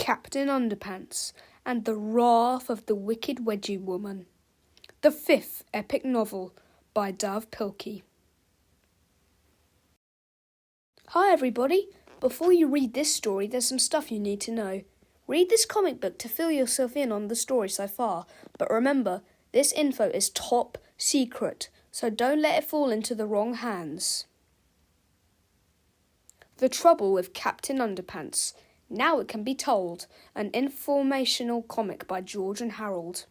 Captain Underpants and the Wrath of the Wicked Wedgie Woman. The fifth epic novel by Dav Pilkey. Hi everybody, before you read this story there's some stuff you need to know. Read this comic book to fill yourself in on the story so far, but remember, this info is top secret, so don't let it fall into the wrong hands. The Trouble with Captain Underpants. Now it can be told, an informational comic by George and Harold.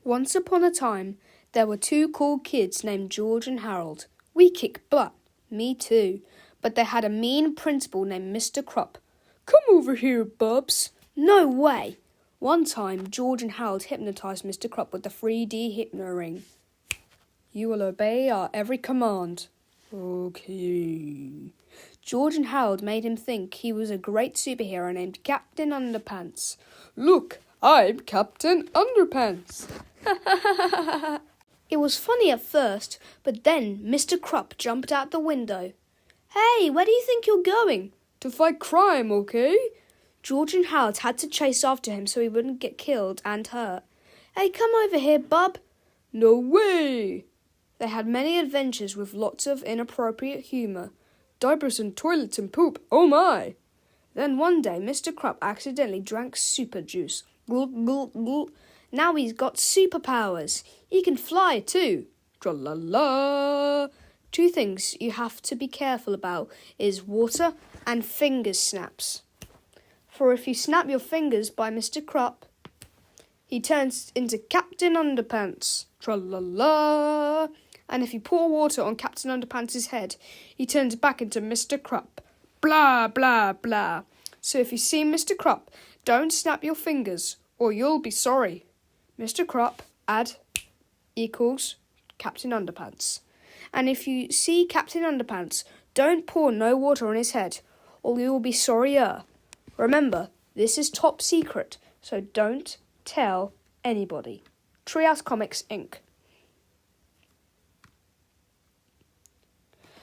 Once upon a time, there were two cool kids named George and Harold. We kick butt, me too, but they had a mean principal named Mr. Krupp. Come over here, bubs. No way. One time, George and Harold hypnotised Mr. Krupp with the 3D hypno ring. You will obey our every command. Okay. George and Harold made him think he was a great superhero named Captain Underpants. Look, I'm Captain Underpants. It was funny at first, but then Mr. Krupp jumped out the window. Hey, where do you think you're going? To fight crime, okay? George and Harold had to chase after him so he wouldn't get killed and hurt. Hey, come over here, bub. No way! They had many adventures with lots of inappropriate humour. Diapers and toilets and poop, oh my! Then one day, Mr. Krupp accidentally drank super juice. Gulp, gulp, gulp. Now he's got superpowers. He can fly too. Tra-la-la! Two things you have to be careful about is water and fingers snaps. For if you snap your fingers by Mr. Krupp, he turns into Captain Underpants. Tra-la-la! And if you pour water on Captain Underpants' head, he turns back into Mr. Krupp. Blah, blah, blah. So if you see Mr. Krupp, don't snap your fingers, or you'll be sorry. Mr. Krupp, add, equals Captain Underpants. And if you see Captain Underpants, don't pour no water on his head, or you will be sorrier. Remember, this is top secret, so don't tell anybody. Treehouse Comics, Inc.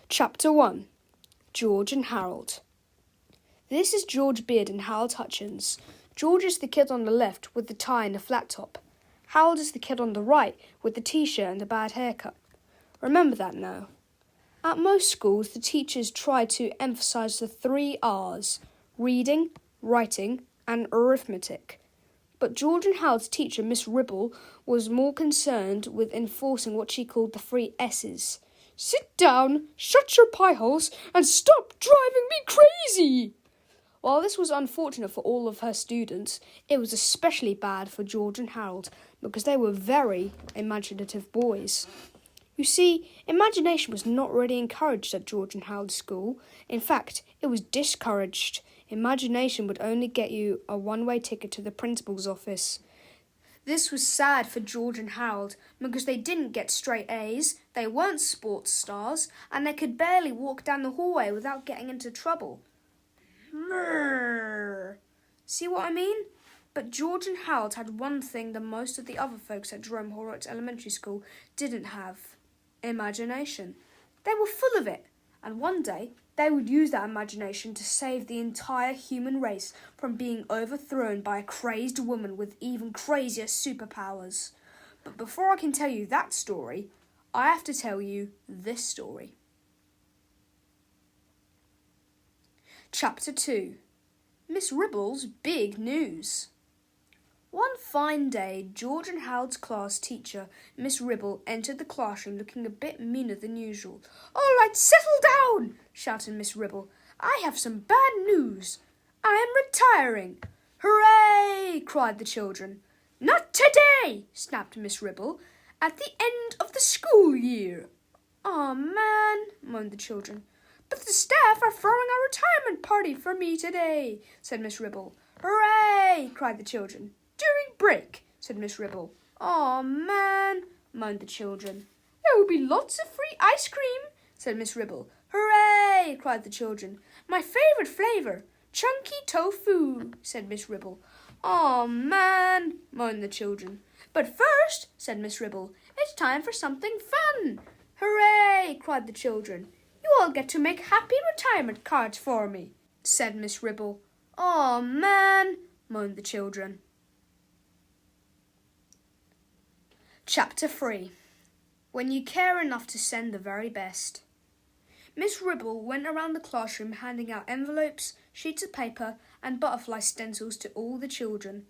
Chapter 1. George and Harold. This is George Beard and Harold Hutchins. George is the kid on the left with the tie and the flat top. Harold is the kid on the right with the t-shirt and the bad haircut. Remember that now. At most schools, the teachers try to emphasise the 3 R's: reading, writing, and arithmetic. But George and Harold's teacher, Miss Ribble, was more concerned with enforcing what she called the 3 S's. Sit down, shut your pie holes, and stop driving me crazy! While this was unfortunate for all of her students, it was especially bad for George and Harold because they were very imaginative boys. You see, imagination was not really encouraged at George and Harold's school. In fact, it was discouraged. Imagination would only get you a one-way ticket to the principal's office. This was sad for George and Harold because they didn't get straight A's, they weren't sports stars, and they could barely walk down the hallway without getting into trouble. See what I mean? But George and Harold had one thing that most of the other folks at Jerome Horrocks Elementary School didn't have: imagination. They were full of it, and one day they would use that imagination to save the entire human race from being overthrown by a crazed woman with even crazier superpowers. But before I can tell you that story, I have to tell you this story. Chapter 2. Miss Ribble's Big News. One fine day, George and Harold's class teacher, Miss Ribble, entered the classroom looking a bit meaner than usual. All right, settle down, shouted Miss Ribble. I have some bad news. I am retiring. Hooray, cried the children. Not today, snapped Miss Ribble. At the end of the school year. Aw, man, moaned the children. But the staff are throwing a retirement party for me today, said Miss Ribble. Hooray, cried the children. During break, said Miss Ribble. Aw, man, moaned the children. There will be lots of free ice cream, said Miss Ribble. Hooray, cried the children. My favourite flavour, chunky tofu, said Miss Ribble. Aw, man, moaned the children. But first, said Miss Ribble, it's time for something fun. Hooray, cried the children. You all get to make happy retirement cards for me, said Miss Ribble. Aw, man, moaned the children. Chapter 3. When you care enough to send the very best. Miss Ribble went around the classroom handing out envelopes, sheets of paper, and butterfly stencils to all the children.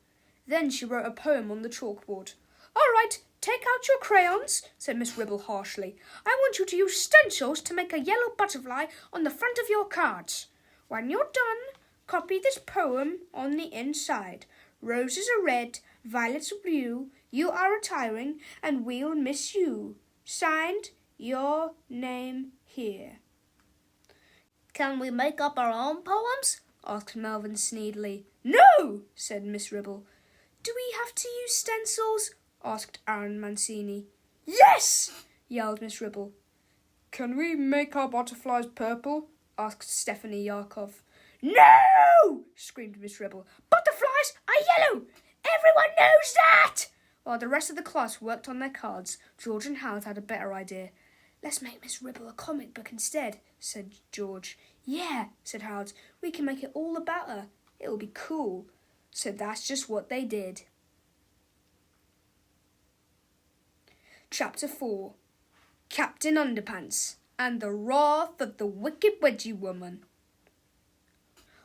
Then she wrote a poem on the chalkboard. "All right, take out your crayons," said Miss Ribble harshly. "I want you to use stencils to make a yellow butterfly on the front of your cards. When you're done, copy this poem on the inside. Roses are red, violets are blue, you are retiring, and we'll miss you. Signed, your name here." "Can we make up our own poems?" asked Melvin Sneedley. "No," said Miss Ribble. "Do we have to use stencils?" asked Aaron Mancini. "Yes!" yelled Miss Ribble. "Can we make our butterflies purple?" asked Stephanie Yarkov. "No!" screamed Miss Ribble. "Butterflies are yellow! Everyone knows that!" While the rest of the class worked on their cards, George and Howard had a better idea. "Let's make Miss Ribble a comic book instead," said George. "Yeah," said Howard. "We can make it all about her. It'll be cool." So that's just what they did. Chapter 4. Captain Underpants and the Wrath of the Wicked Wedgie Woman.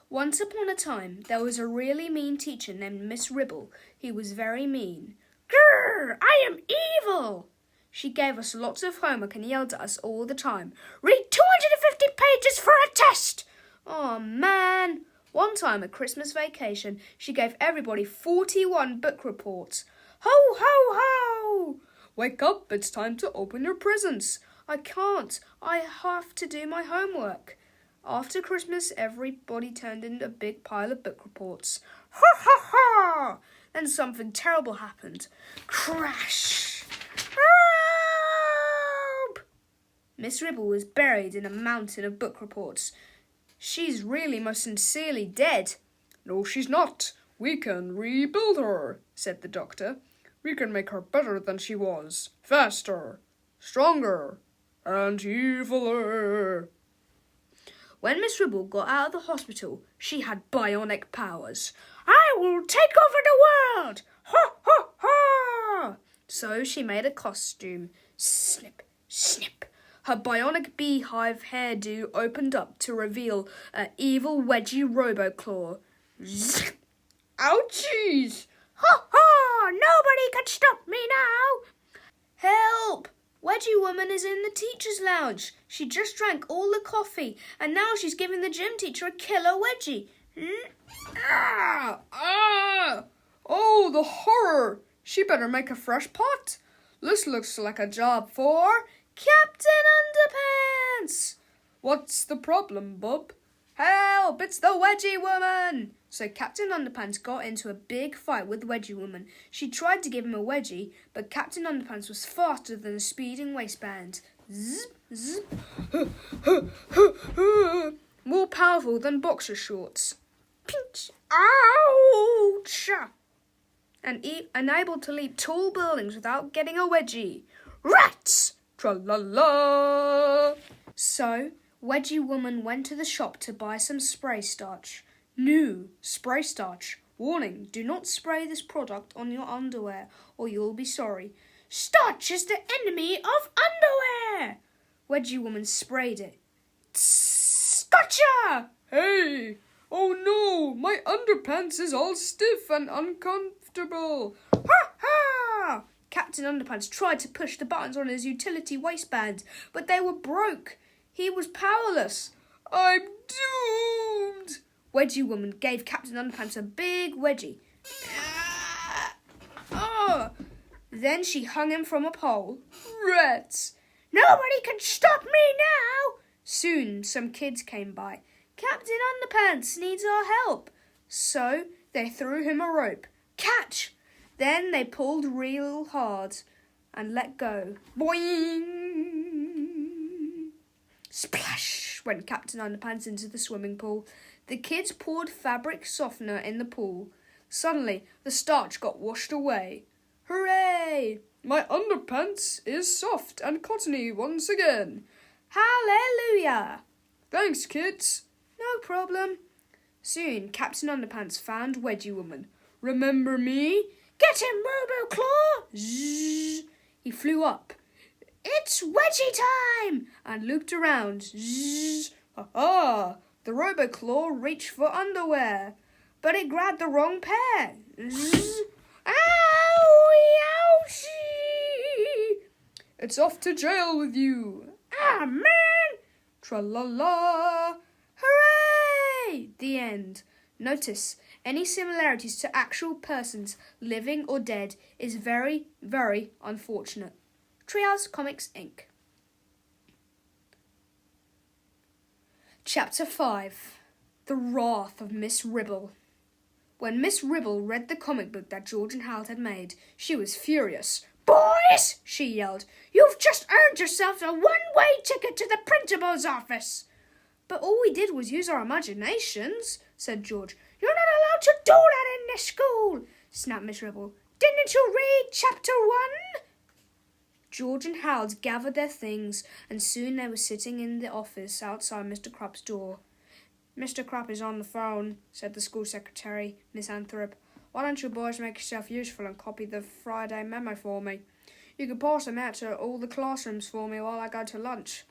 Once upon a time, there was a really mean teacher named Miss Ribble who was very mean. "Grrr! I am evil!" She gave us lots of homework and yelled at us all the time. "Read 250 pages for a test!" Oh, man! One time at Christmas vacation, she gave everybody 41 book reports. "Ho, ho, ho! Wake up, it's time to open your presents." "I can't. I have to do my homework." After Christmas, everybody turned in a big pile of book reports. Ha, ha, ha! Then something terrible happened. Crash! Help! Miss Ribble was buried in a mountain of book reports. "She's really most sincerely dead." "No, she's not. We can rebuild her," said the doctor. "We can make her better than she was. Faster, stronger, and eviler." When Miss Ribble got out of the hospital, she had bionic powers. "I will take over the world! Ha, ha, ha!" So she made a costume. Snip, snip. Her bionic beehive hairdo opened up to reveal an evil Wedgie Roboclaw. Zzz! "Ouchies! Ha, ha! Nobody can stop me now!" "Help! Wedgie Woman is in the teacher's lounge. She just drank all the coffee, and now she's giving the gym teacher a killer wedgie." Ah! Ah! Oh, the horror! She better make a fresh pot. This looks like a job for Captain Underpants. "What's the problem, bub?" "Help! It's the Wedgie Woman!" So Captain Underpants got into a big fight with Wedgie Woman. She tried to give him a wedgie, but Captain Underpants was faster than a speeding waistband. Zip, zip. More powerful than boxer shorts. Pinch! Ouch! And unable to leap tall buildings without getting a wedgie. Rats! Tra-la-la! So Wedgie Woman went to the shop to buy some spray starch. New spray starch. Warning, do not spray this product on your underwear or you'll be sorry. Starch is the enemy of underwear! Wedgie Woman sprayed it. Tss, gotcha! Hey! Oh no, my underpants is all stiff and uncomfortable. Ha ha! Captain Underpants tried to push the buttons on his utility waistband, but they were broke. He was powerless. I'm doomed! Wedgie Woman gave Captain Underpants a big wedgie. Oh! Then she hung him from a pole. Rats! Nobody can stop me now! Soon some kids came by. Captain Underpants needs our help. So they threw him a rope. Catch! Then they pulled real hard and let go. Boing! Splash went Captain Underpants into the swimming pool. The kids poured fabric softener in the pool. Suddenly, the starch got washed away. Hooray! My underpants is soft and cottony once again. Hallelujah! Thanks, kids. No problem. Soon, Captain Underpants found Wedgie Woman. "Remember me?" "Get him, Roboclaw!" Zzz. He flew up. "It's Wedgie time!" and looked around. Zzz. Ha! The Roboclaw reached for underwear, but it grabbed the wrong pair. Zzz. Owie, ouchie! "It's off to jail with you." "Ah, man!" Tra-la-la! Hooray! The end. Notice, any similarities to actual persons, living or dead, is very, very unfortunate. Treehouse Comics, Inc. Chapter 5. The Wrath of Miss Ribble. When Miss Ribble read the comic book that George and Harold had made, she was furious. "Boys," she yelled, "you've just earned yourself a one-way ticket to the principal's office." "But all we did was use our imaginations," said George. "You're not allowed to do that in this school," snapped Miss Ribble. "Didn't you read chapter 1? George and Harold gathered their things, and soon they were sitting in the office outside Mr. Crupp's door. "Mr. Crupp is on the phone," said the school secretary, Miss Anthrop. "Why don't you boys make yourself useful and copy the Friday memo for me? You can pass them out to all the classrooms for me while I go to lunch."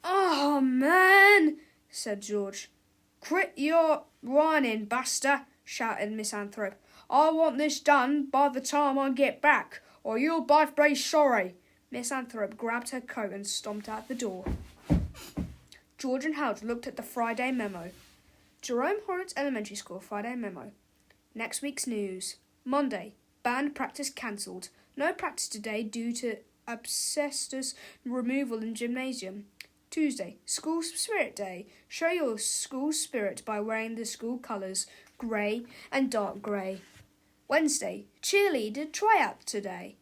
"Oh, man," said George. "Quit your whining, Buster," shouted Miss Anthrop. "I want this done by the time I get back, or you'll both be sorry." Miss Anthrop grabbed her coat and stomped out the door. George and Harold looked at the Friday memo. Jerome Horrocks Elementary School Friday memo. Next week's news. Monday, band practice cancelled. No practice today due to asbestos removal in gymnasium. Tuesday, School Spirit Day. Show your school spirit by wearing the school colours, grey and dark grey. Wednesday, cheerleader tryout today.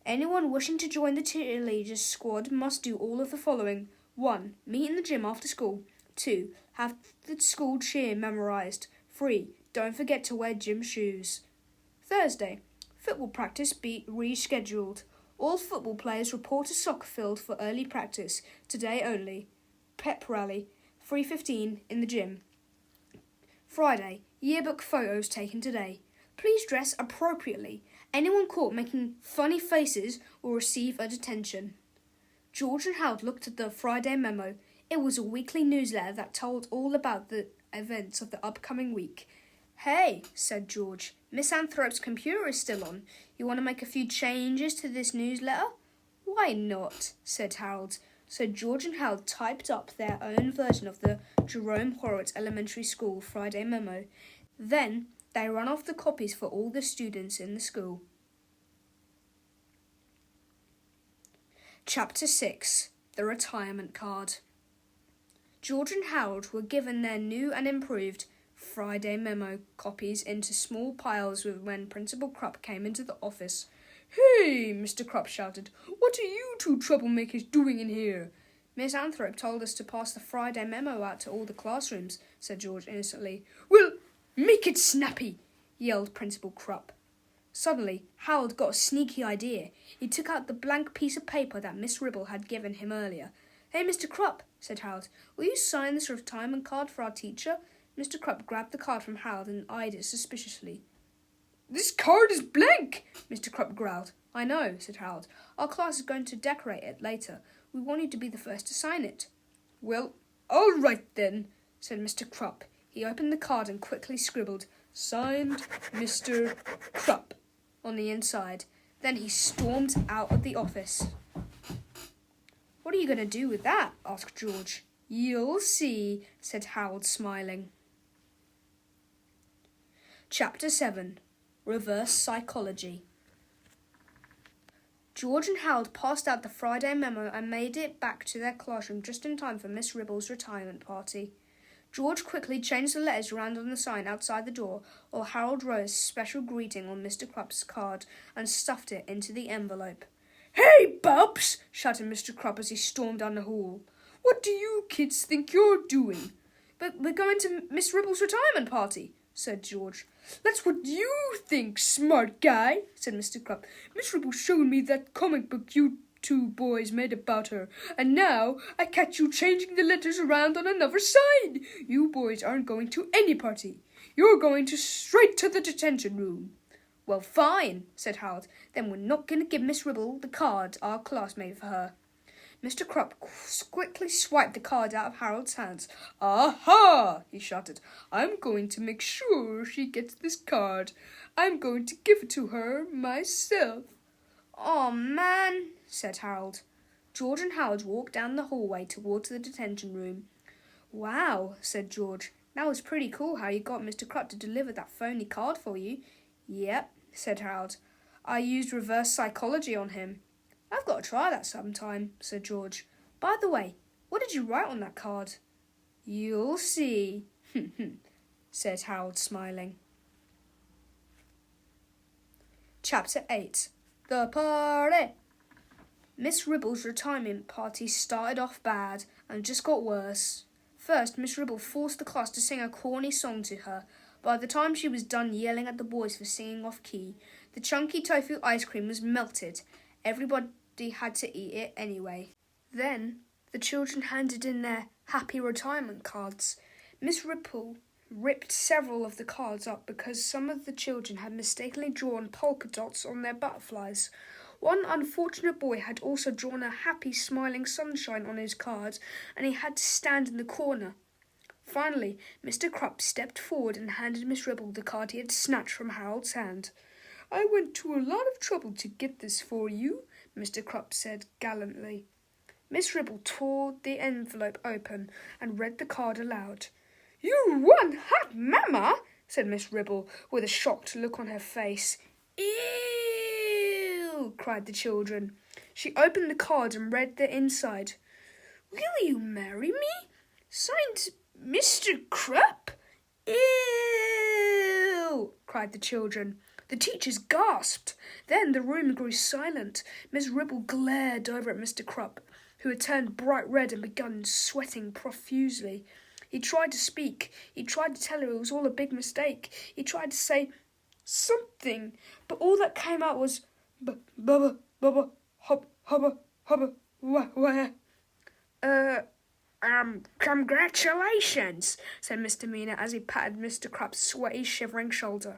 Anyone wishing to join the cheerleaders squad must do all of the following. 1. Meet in the gym after school. 2. Have the school cheer memorised. 3. Don't forget to wear gym shoes. Thursday, football practice be rescheduled. All football players report to soccer field for early practice. Today only. Pep rally, 3:15 in the gym. Friday, yearbook photos taken today. Please dress appropriately. Anyone caught making funny faces will receive a detention. George and Harold looked at the Friday memo. It was a weekly newsletter that told all about the events of the upcoming week. "Hey," said George, "Miss Anthrop's computer is still on. You want to make a few changes to this newsletter?" "Why not?" said Harold. So George and Harold typed up their own version of the Jerome Horrocks Elementary School Friday memo. Then they ran off the copies for all the students in the school. Chapter 6. The Retirement Card. George and Harold were given their new and improved Friday memo copies into small piles when Principal Crupp came into the office. "Hey," Mr. Crupp shouted, "what are you two troublemakers doing in here?" "Miss Anthrop told us to pass the Friday memo out to all the classrooms," said George innocently. "Well, make it snappy," yelled Principal Crupp. Suddenly, Harold got a sneaky idea. He took out the blank piece of paper that Miss Ribble had given him earlier. "Hey, Mr. Crupp," said Harold, "will you sign this retirement card for our teacher?" Mr. Crupp grabbed the card from Harold and eyed it suspiciously. "This card is blank," Mr. Crupp growled. "I know," said Harold. "Our class is going to decorate it later. We want you to be the first to sign it." "Well, all right then," said Mr. Crupp. He opened the card and quickly scribbled, "Signed, Mr. Crupp," on the inside. Then he stormed out of the office. "What are you going to do with that?" asked George. "You'll see," said Harold, smiling. Chapter 7. Reverse Psychology. George and Harold passed out the Friday memo and made it back to their classroom just in time for Miss Ribble's retirement party. George quickly changed the letters around on the sign outside the door, while Harold wrote a special greeting on Mr. Crupp's card and stuffed it into the envelope. "Hey, Bubs!" shouted Mr. Crupp as he stormed down the hall. "What do you kids think you're doing?" "But we're going to Miss Ribble's retirement party," said George. "That's what you think, smart guy," said Mr. Crupp. "Miss Ribble showed me that comic book you two boys made about her, and now I catch you changing the letters around on another side. You boys aren't going to any party. You're going straight to the detention room." "Well, fine," said Harold. "Then we're not going to give Miss Ribble the card our class made for her." Mr. Krupp quickly swiped the card out of Harold's hands. "Aha!" he shouted. "I'm going to make sure she gets this card. I'm going to give it to her myself." "Oh, man," said Harold. George and Harold walked down the hallway towards the detention room. "Wow," said George. "That was pretty cool how you got Mr. Krupp to deliver that phony card for you." "Yep," said Harold. "I used reverse psychology on him." "I've got to try that sometime," said George. "By the way, what did you write on that card?" "You'll see," said Harold, smiling. Chapter 8. The Party. Miss Ribble's retirement party started off bad and just got worse. First, Miss Ribble forced the class to sing a corny song to her. By the time she was done yelling at the boys for singing off key, the chunky tofu ice cream was melted. Everybody had to eat it anyway. Then the children handed in their happy retirement cards. Miss Ribble ripped several of the cards up because some of the children had mistakenly drawn polka dots on their butterflies. One unfortunate boy had also drawn a happy smiling sunshine on his card, and he had to stand in the corner. Finally, Mr. Krupp stepped forward and handed Miss Ribble the card he had snatched from Harold's hand. "I went to a lot of trouble to get this for you," Mr. Krupp said gallantly. Miss Ribble tore the envelope open and read the card aloud. "You won hat, Mamma," said Miss Ribble, with a shocked look on her face. "Ew!" cried the children. She opened the card and read the inside. "Will you marry me? Signed, Mr. Krupp." "Ew!" cried the children. The teachers gasped. Then the room grew silent. Miss Ribble glared over at Mr. Krupp, who had turned bright red and begun sweating profusely. He tried to speak. He tried to tell her it was all a big mistake. He tried to say something, but all that came out was bubba, bubba, hubba, hubba, hubba, where? Congratulations, said Mr. Mina as he patted Mr. Krupp's sweaty, shivering shoulder.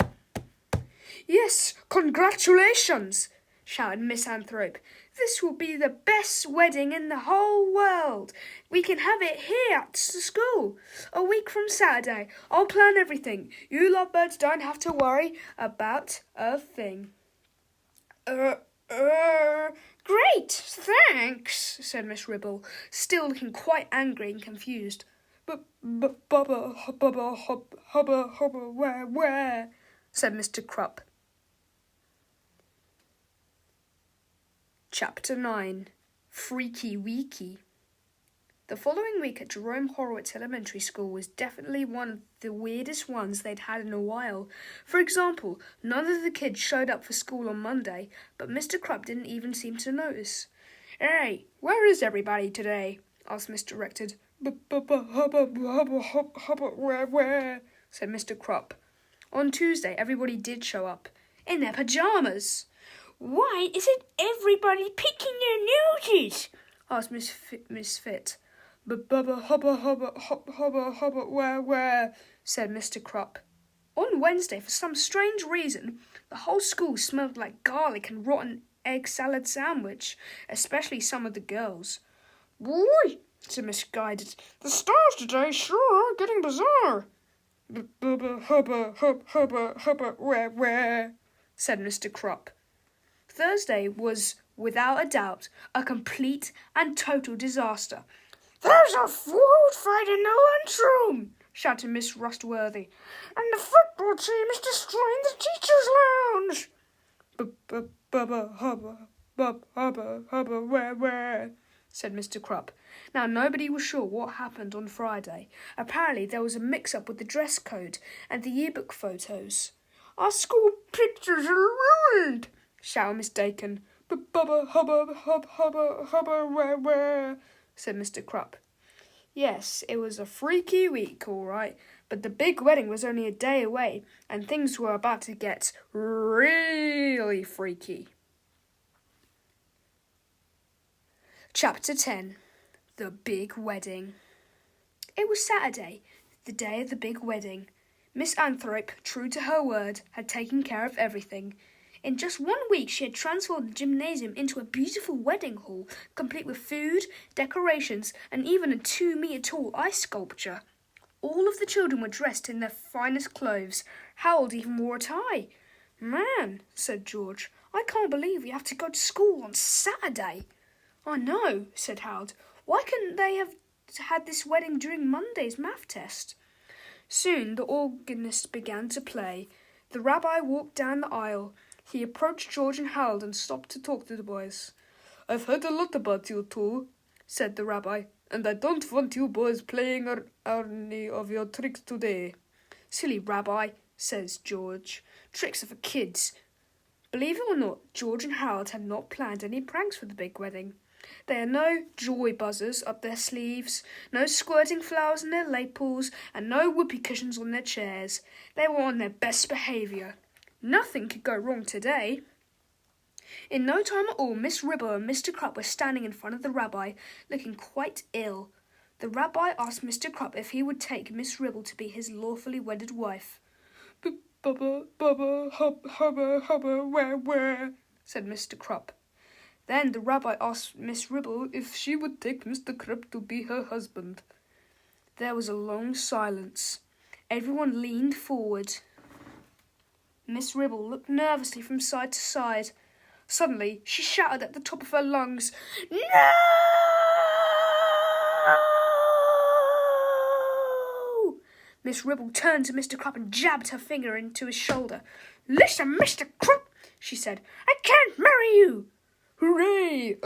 "Yes, congratulations," shouted Miss Anthrope. "This will be the best wedding in the whole world. We can have it here at the school. A week from Saturday. I'll plan everything. You lovebirds don't have to worry about a thing." Great, thanks, said Miss Ribble, still looking quite angry and confused. Bubba, hubba, where, said Mr. Krupp. Chapter 9. Freaky Weeky. The following week at Jerome Horowitz Elementary School was definitely one of the weirdest ones they'd had in a while. For example, none of the kids showed up for school on Monday, but Mr. Krupp didn't even seem to notice. "Hey, where is everybody today?" asked Mr. Rector. Where, said Mr. Krupp. On Tuesday, everybody did show up. In their pyjamas. "Why isn't everybody picking their noses?" asked Miss Fit. Hubba, where, said Mr. Krupp. On Wednesday, for some strange reason, the whole school smelled like garlic and rotten egg salad sandwich, especially some of the girls. "Boy," said Miss Guided, "the stars today sure are getting bizarre." Hubba, where, said Mr. Krupp. Thursday was, without a doubt, a complete and total disaster. "There's a food fight in the lunchroom," shouted Miss Rustworthy, "and the football team is destroying the teacher's lounge." Hubba, where, said Mr. Krupp. Now, nobody was sure what happened on Friday. Apparently, there was a mix-up with the dress code and the yearbook photos. "Our school pictures are ruined," shouted Miss Dakin. Hubba, where, said Mr. Krupp. Yes, it was a freaky week, all right, but the big wedding was only a day away, and things were about to get really freaky. Chapter 10. The Big Wedding. It was Saturday, the day of the big wedding. Miss Anthrope, true to her word, had taken care of everything. In just 1 week she had transformed the gymnasium into a beautiful wedding hall, complete with food, decorations, and even a 2-metre tall ice sculpture. All of the children were dressed in their finest clothes. Harold even wore a tie. "Man," said George, "I can't believe we have to go to school on Saturday." "I know," said Harold. "Why couldn't they have had this wedding during Monday's math test?" Soon the organist began to play. The rabbi walked down the aisle. He approached George and Harold and stopped to talk to the boys. "I've heard a lot about you two," said the rabbi, "and I don't want you boys playing any of your tricks today." "Silly rabbi," says George. "Tricks are for kids." Believe it or not, George and Harold had not planned any pranks for the big wedding. They had no joy buzzers up their sleeves, no squirting flowers in their lapels, and no whoopee cushions on their chairs. They were on their best behaviour. Nothing could go wrong today. In no time at all, Miss Ribble and Mr. Krupp were standing in front of the rabbi, looking quite ill. The rabbi asked Mr. Krupp if he would take Miss Ribble to be his lawfully wedded wife. "Bubba, bubba, hubba, hubba, where," said Mr. Krupp. Then the rabbi asked Miss Ribble if she would take Mr. Krupp to be her husband. There was a long silence. Everyone leaned forward. Miss Ribble looked nervously from side to side. Suddenly, she shouted at the top of her lungs, "No!" Miss Ribble turned to Mr. Krupp and jabbed her finger into his shoulder. "Listen, Mr. Krupp," she said, "I can't marry you." "Hooray!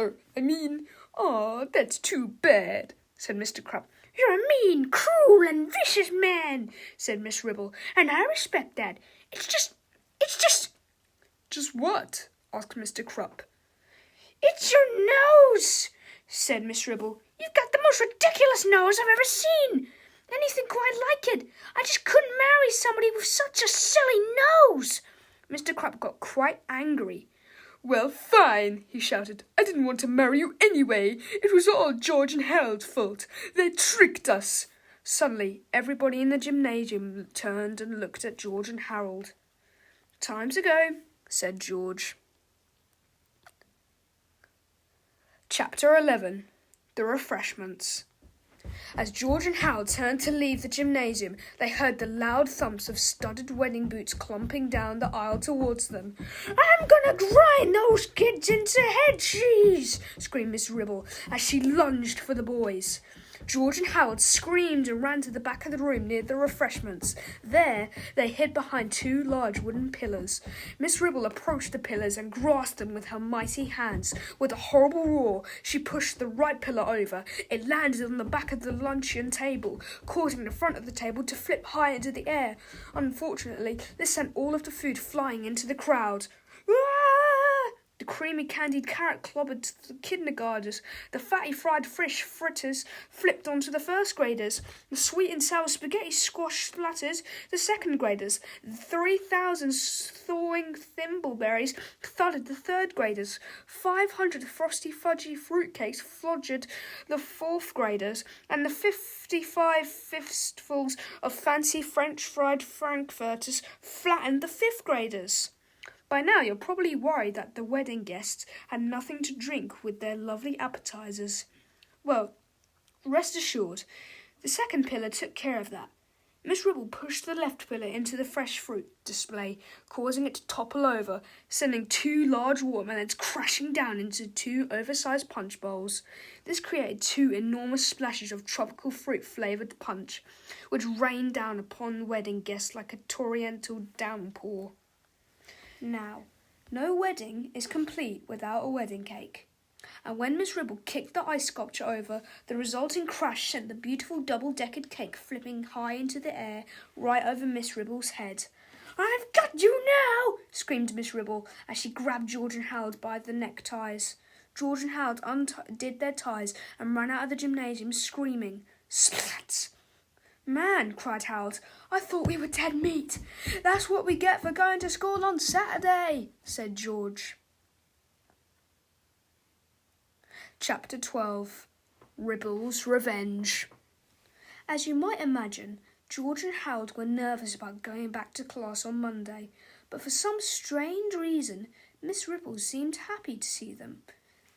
That's too bad," said Mr. Krupp. "You're a mean, cruel, and vicious man," said Miss Ribble, "and I respect that. It's just... "Just what?" asked Mr. Krupp. "It's your nose," said Miss Ribble. "You've got the most ridiculous nose I've ever seen. Anything quite like it. I just couldn't marry somebody with such a silly nose." Mr. Krupp got quite angry. "Well, fine," he shouted. "I didn't want to marry you anyway. It was all George and Harold's fault. They tricked us." Suddenly, everybody in the gymnasium turned and looked at George and Harold. "Time to go," said George. Chapter 11. The Refreshments. As George and Harold turned to leave the gymnasium, they heard the loud thumps of studded wedding boots clomping down the aisle towards them. "I'm gonna grind those kids into head cheese!" screamed Miss Ribble as she lunged for the boys. George and Harold screamed and ran to the back of the room near the refreshments. There, they hid behind 2 large wooden pillars. Miss Ribble approached the pillars and grasped them with her mighty hands. With a horrible roar, she pushed the right pillar over. It landed on the back of the luncheon table, causing the front of the table to flip high into the air. Unfortunately, this sent all of the food flying into the crowd. The creamy candied carrot clobbered the kindergartners. The fatty fried fish fritters flipped onto the first graders. The sweet and sour spaghetti squash splatters the second graders. 3,000 thawing thimbleberries thudded the third graders. 500 frosty fudgy fruitcakes flodgered the fourth graders. And the 55 fistfuls of fancy French fried frankfurters flattened the fifth graders. By now, you're probably worried that the wedding guests had nothing to drink with their lovely appetizers. Well, rest assured, the second pillar took care of that. Miss Ribble pushed the left pillar into the fresh fruit display, causing it to topple over, sending 2 large watermelons crashing down into 2 oversized punch bowls. This created 2 enormous splashes of tropical fruit-flavoured punch, which rained down upon the wedding guests like a torrential downpour. Now, no wedding is complete without a wedding cake. And when Miss Ribble kicked the ice sculpture over, the resulting crash sent the beautiful double-decked cake flipping high into the air right over Miss Ribble's head. "I've got you now!" screamed Miss Ribble as she grabbed George and Harold by the neckties. George and Harold undid their ties and ran out of the gymnasium screaming. Splat! "Man," cried Harold, "I thought we were dead meat." "That's what we get for going to school on Saturday," said George. Chapter 12. Ribble's Revenge. As you might imagine, George and Harold were nervous about going back to class on Monday, but for some strange reason, Miss Ribble seemed happy to see them.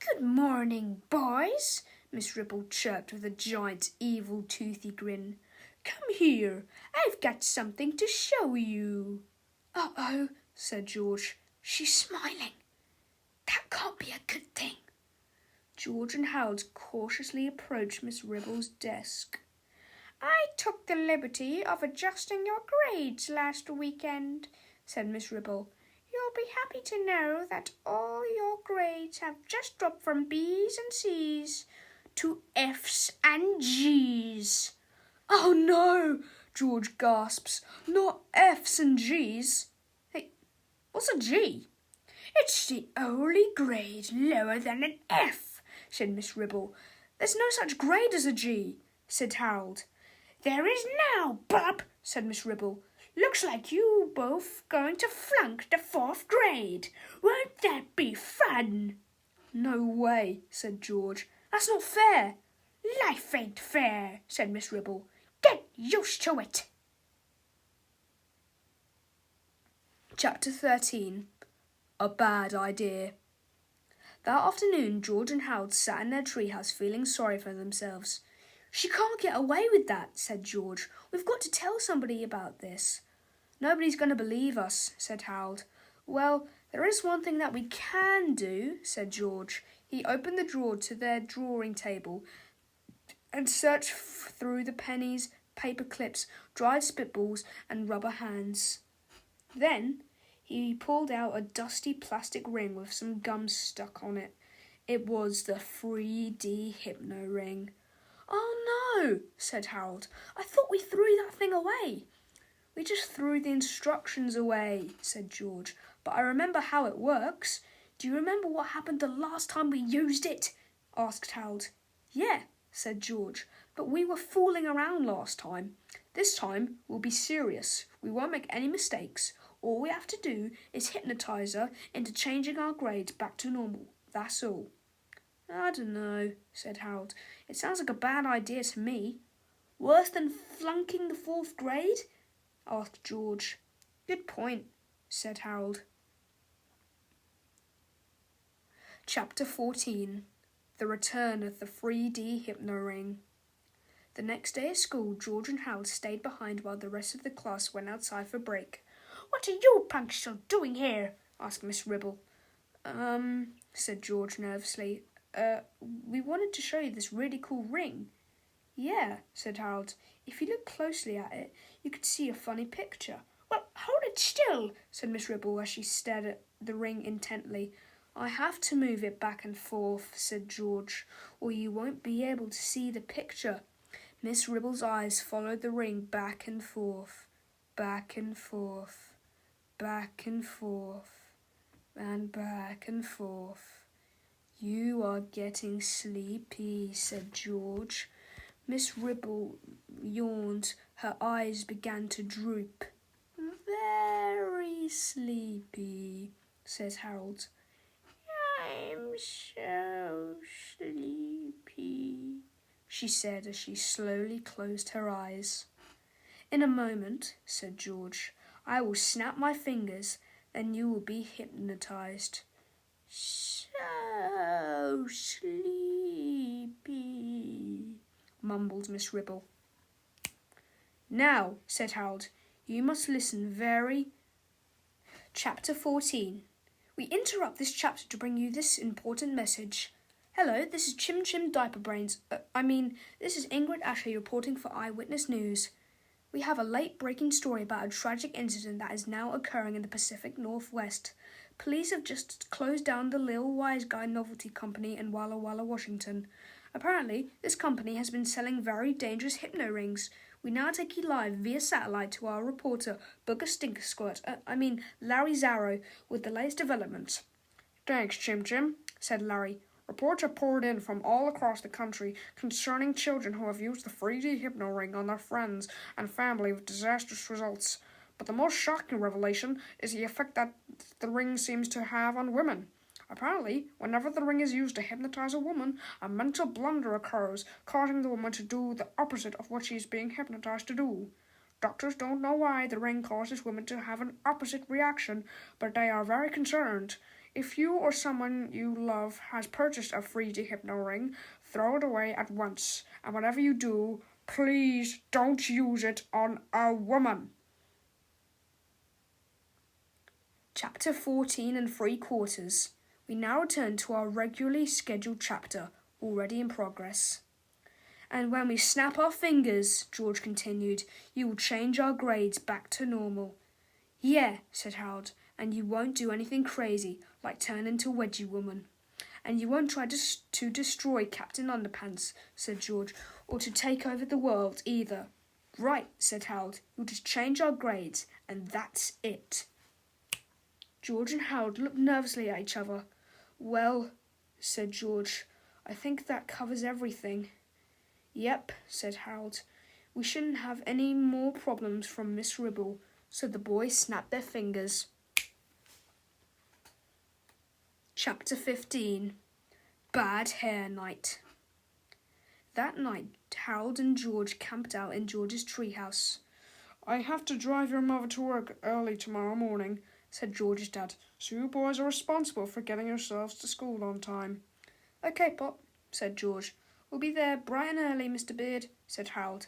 "Good morning, boys," Miss Ribble chirped with a giant, evil, toothy grin. "Come here, I've got something to show you." "Uh-oh," said George. "She's smiling. That can't be a good thing." George and Harold cautiously approached Miss Ribble's desk. "I took the liberty of adjusting your grades last weekend," said Miss Ribble. "You'll be happy to know that all your grades have just dropped from B's and C's to F's and G's." "Oh no," George gasps. "Not F's and G's." "Hey, what's a G?" "It's the only grade lower than an F," said Miss Ribble. "There's no such grade as a G," said Harold. "There is now, Bob," said Miss Ribble. "Looks like you both going to flunk the 4th grade. Won't that be fun?" "No way," said George. "That's not fair." "Life ain't fair," said Miss Ribble. "Get used to it." Chapter 13. A Bad Idea. That afternoon, George and Harold sat in their treehouse feeling sorry for themselves. "She can't get away with that," said George. "We've got to tell somebody about this." "Nobody's going to believe us," said Harold. "Well, there is one thing that we can do," said George. He opened the drawer to their drawing table and searched through the pennies, paper clips, dried spitballs, and rubber hands. Then he pulled out a dusty plastic ring with some gum stuck on it. It was the 3D Hypno Ring. "Oh no," said Harold. "I thought we threw that thing away." "We just threw the instructions away," said George. "But I remember how it works." "Do you remember what happened the last time we used it?" asked Harold. "Yeah," said George. "But we were fooling around last time. This time we'll be serious. We won't make any mistakes. All we have to do is hypnotise her into changing our grades back to normal. That's all." "I don't know," said Harold. "It sounds like a bad idea to me." "Worse than flunking the 4th grade?" asked George. "Good point," said Harold. Chapter 14. The Return of the 3D Hypno Ring. The next day at school, George and Harold stayed behind while the rest of the class went outside for break. "What are you punks still doing here?" asked Miss Ribble. Said George nervously. We wanted to show you this really cool ring." "Yeah," said Harold. "If you look closely at it, you could see a funny picture." "Well, hold it still," said Miss Ribble as she stared at the ring intently. "I have to move it back and forth," said George, "or you won't be able to see the picture." Miss Ribble's eyes followed the ring back and forth, back and forth, back and forth, and back and forth. "You are getting sleepy," said George. Miss Ribble yawned. Her eyes began to droop. "Very sleepy," says Harold. "I'm so sleepy," she said as she slowly closed her eyes. "In a moment," said George, "I will snap my fingers, then you will be hypnotised." "So sleepy," mumbled Miss Ribble. "Now," said Harold, "you must listen very—" Chapter 14. We interrupt this chapter to bring you this important message. Hello, this is Chim Chim Diaper Brains. This is Ingrid Ashley reporting for Eyewitness News. We have a late-breaking story about a tragic incident that is now occurring in the Pacific Northwest. Police have just closed down the Lil Wise Guy Novelty Company in Walla Walla, Washington. Apparently, this company has been selling very dangerous hypno rings. We now take you live via satellite to our reporter, Booger Larry Zarrow, with the latest developments. "Thanks, Chim Chim," said Larry. "Reports are poured in from all across the country concerning children who have used the 3D Hypno Ring on their friends and family with disastrous results. But the most shocking revelation is the effect that the ring seems to have on women. Apparently, whenever the ring is used to hypnotize a woman, a mental blunder occurs, causing the woman to do the opposite of what she is being hypnotized to do. Doctors don't know why the ring causes women to have an opposite reaction, but they are very concerned. If you or someone you love has purchased a free dehypno ring, throw it away at once. And whatever you do, please don't use it on a woman. Chapter 14 and 3/4. We now return to our regularly scheduled chapter, already in progress. And when we snap our fingers, George continued, you will change our grades back to normal. Yeah, said Harold, and you won't do anything crazy, like turn into Wedgie Woman. And you won't try to destroy Captain Underpants, said George, or to take over the world either. Right, said Harold, you'll just change our grades, and that's it. George and Harold looked nervously at each other. Well, said George, I think that covers everything. Yep, said Harold. We shouldn't have any more problems from Miss Ribble, so the boys snapped their fingers. Chapter 15. Bad Hair Night. That night, Harold and George camped out in George's treehouse. I have to drive your mother to work early tomorrow morning, said George's dad, so you boys are responsible for getting yourselves to school on time. Okay, Pop, said George. We'll be there bright and early, Mr. Beard, said Harold.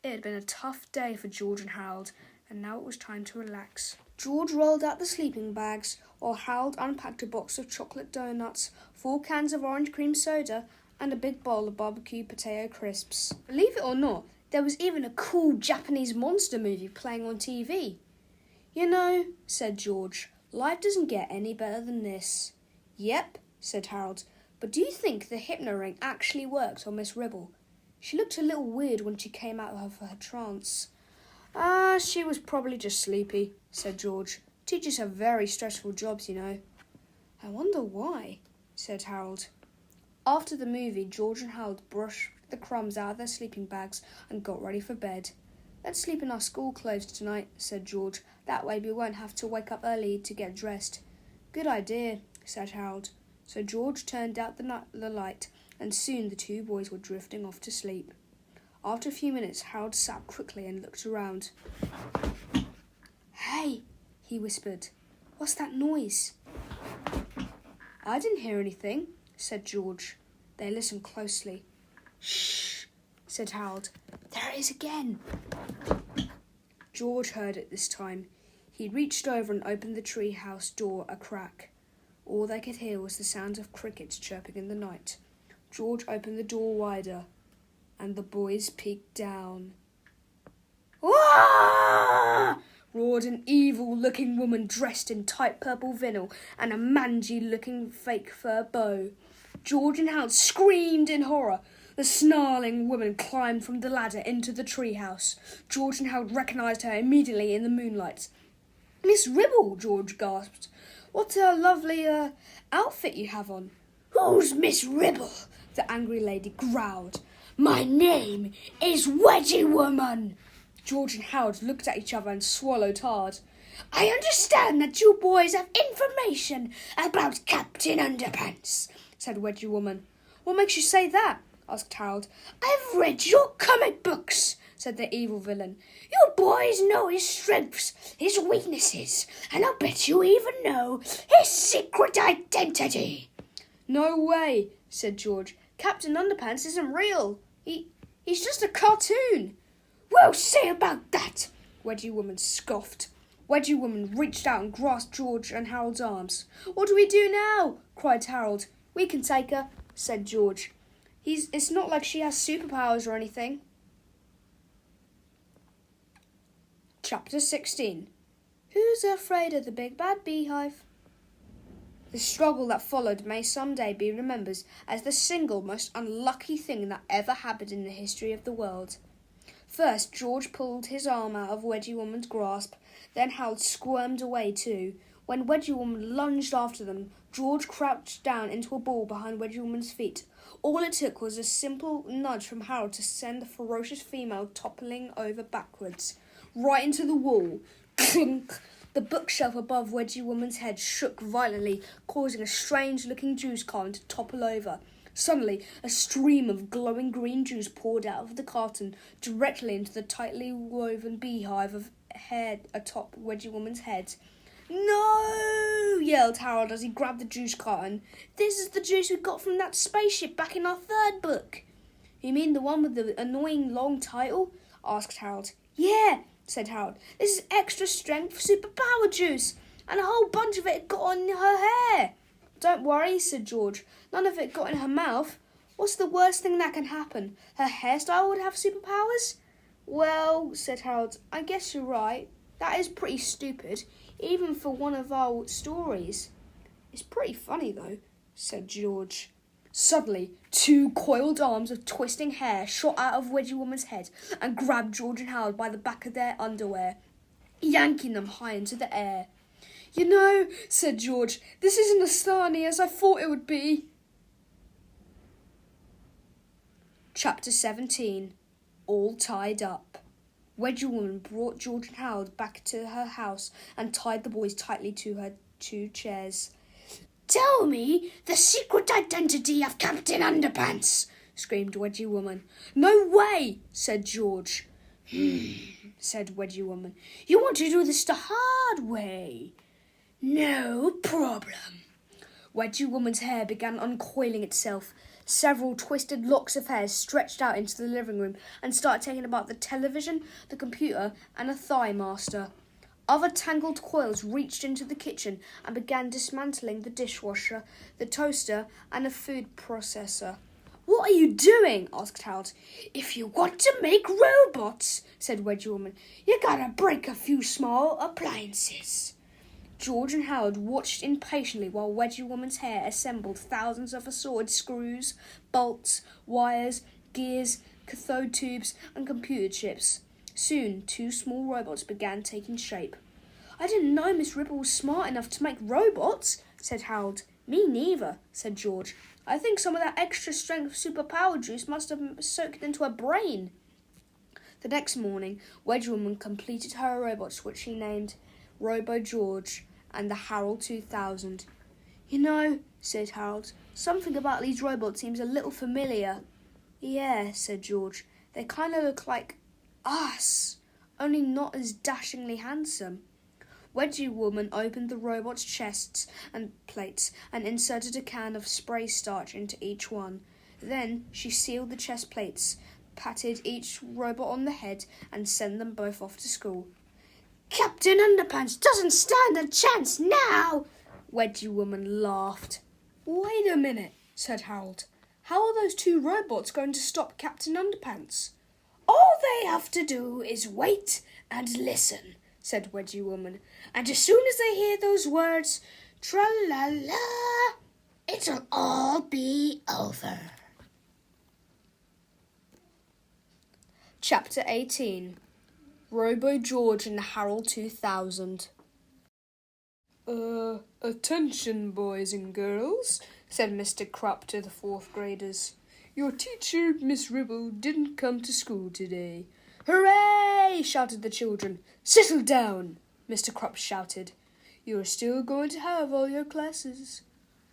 It had been a tough day for George and Harold, and now it was time to relax. George rolled out the sleeping bags, while Harold unpacked a box of chocolate donuts, 4 cans of orange cream soda, and a big bowl of barbecue potato crisps. Believe it or not, there was even a cool Japanese monster movie playing on TV. You know, said George, life doesn't get any better than this. Yep, said Harold, but do you think the hypno ring actually worked on Miss Ribble? She looked a little weird when she came out of her trance. She was probably just sleepy, said George. Teachers have very stressful jobs, you know. I wonder why, said Harold. After the movie, George and Harold brushed the crumbs out of their sleeping bags and got ready for bed. Let's sleep in our school clothes tonight, said George. That way we won't have to wake up early to get dressed. Good idea, said Harold. So George turned out the light, and soon the 2 boys were drifting off to sleep. After a few minutes, Harold sat up quickly and looked around. Hey, he whispered. What's that noise? I didn't hear anything, said George. They listened closely. Shh, said Harold. There it is again. George heard it this time. He reached over and opened the treehouse door a crack. All they could hear was the sound of crickets chirping in the night. George opened the door wider, and the boys peeked down. Wah! Roared an evil-looking woman dressed in tight purple vinyl and a mangy-looking fake fur bow. George and Harold screamed in horror. The snarling woman climbed from the ladder into the treehouse. George and Harold recognised her immediately in the moonlight. Miss Ribble, George gasped. What a lovely outfit you have on. Who's Miss Ribble? The angry lady growled. My name is Wedgie Woman. George and Harold looked at each other and swallowed hard. I understand that you boys have information about Captain Underpants, said Wedgie Woman. What makes you say that? Asked Harold. I've read your comic books, said the evil villain. You boys know his strengths, his weaknesses, and I'll bet you even know his secret identity. No way, said George. Captain Underpants isn't real. He's just a cartoon. We'll see about that, Wedgie Woman scoffed. Wedgie Woman reached out and grasped George and Harold's arms. What do we do now? Cried Harold. We can take her, said George. It's not like she has superpowers or anything. Chapter 16. Who's afraid of the big bad beehive? The struggle that followed may someday be remembered as the single most unlucky thing that ever happened in the history of the world. First, George pulled his arm out of Wedgie Woman's grasp, then Harold squirmed away too. When Wedgie Woman lunged after them, George crouched down into a ball behind Wedgie Woman's feet. All it took was a simple nudge from Harold to send the ferocious female toppling over backwards, right into the wall. Clunk! The bookshelf above Wedgie Woman's head shook violently, causing a strange-looking juice carton to topple over. Suddenly, a stream of glowing green juice poured out of the carton directly into the tightly woven beehive of hair atop Wedgie Woman's head. "No!" yelled Harold as he grabbed the juice carton. "This is the juice we got from that spaceship back in our third book." "You mean the one with the annoying long title?" asked Harold. "Yeah," said Harold. "This is extra strength superpower juice, and a whole bunch of it got on her hair." "Don't worry," said George. "None of it got in her mouth. What's the worst thing that can happen? Her hairstyle would have superpowers?" "Well," said Harold, "I guess you're right. That is pretty stupid, even for one of our stories." "It's pretty funny, though," said George. Suddenly, two coiled arms of twisting hair shot out of Wedgie Woman's head and grabbed George and Harold by the back of their underwear, yanking them high into the air. "You know," said George, "this isn't as funny as I thought it would be." Chapter 17. All Tied Up. Wedgie Woman brought George and Harold back to her house and tied the boys tightly to her 2 chairs. "Tell me the secret identity of Captain Underpants," screamed Wedgie Woman. "No way," said George. Said Wedgie Woman. "You want to do this the hard way." "No problem." Wedgie Woman's hair began uncoiling itself. Several twisted locks of hair stretched out into the living room and started taking apart the television, the computer, and a thigh master. Other tangled coils reached into the kitchen and began dismantling the dishwasher, the toaster, and the food processor. "What are you doing?" asked Harold. "If you want to make robots," said Wedgie Woman, "you gotta break a few small appliances." George and Harold watched impatiently while Wedgie Woman's hair assembled thousands of assorted screws, bolts, wires, gears, cathode tubes, and computer chips. Soon, 2 small robots began taking shape. "I didn't know Miss Ribble was smart enough to make robots," said Harold. "Me neither," said George. "I think some of that extra strength superpower juice must have soaked into her brain." The next morning, Wedgie Woman completed her robots, which she named Robo George and the Harold 2000. "You know," said Harold, "something about these robots seems a little familiar." "Yeah," said George. "They kind of look like us, only not as dashingly handsome." Wedgie Woman opened the robots' chests and plates and inserted a can of spray starch into each one. Then she sealed the chest plates, patted each robot on the head, and sent them both off to school. "Captain Underpants doesn't stand a chance now!" Wedgie Woman laughed. "Wait a minute," said Harold. "How are those 2 robots going to stop Captain Underpants?" "All they have to do is wait and listen," said Wedgie Woman. "And as soon as they hear those words, tra-la-la, it'll all be over." Chapter 18. Robo George and the Harold 2000. Attention, boys and girls," said Mr. Krupp to the 4th graders. "Your teacher, Miss Ribble, didn't come to school today." "Hooray!" shouted the children. "Settle down," Mr. Krupp shouted. "You're still going to have all your classes."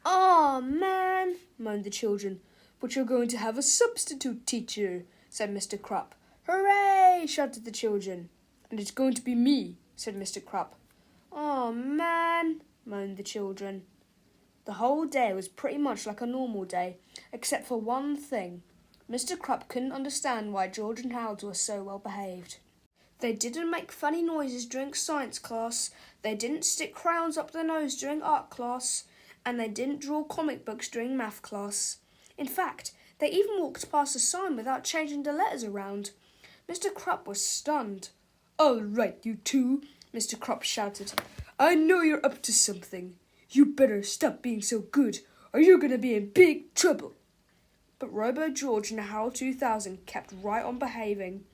"Aw, man," moaned the children. "But you're going to have a substitute teacher," said Mr. Krupp. "Hooray!" shouted the children. "And it's going to be me," said Mr. Krupp. "Aw, man," moaned the children. The whole day was pretty much like a normal day, except for one thing. Mr. Krupp couldn't understand why George and Harold were so well behaved. They didn't make funny noises during science class, they didn't stick crayons up their nose during art class, and they didn't draw comic books during math class. In fact, they even walked past a sign without changing the letters around. Mr. Krupp was stunned. "All right, you 2, Mr. Krupp shouted. "I know you're up to something. You better stop being so good, or you're going to be in big trouble." But Robo George and the Harold 2000 kept right on behaving.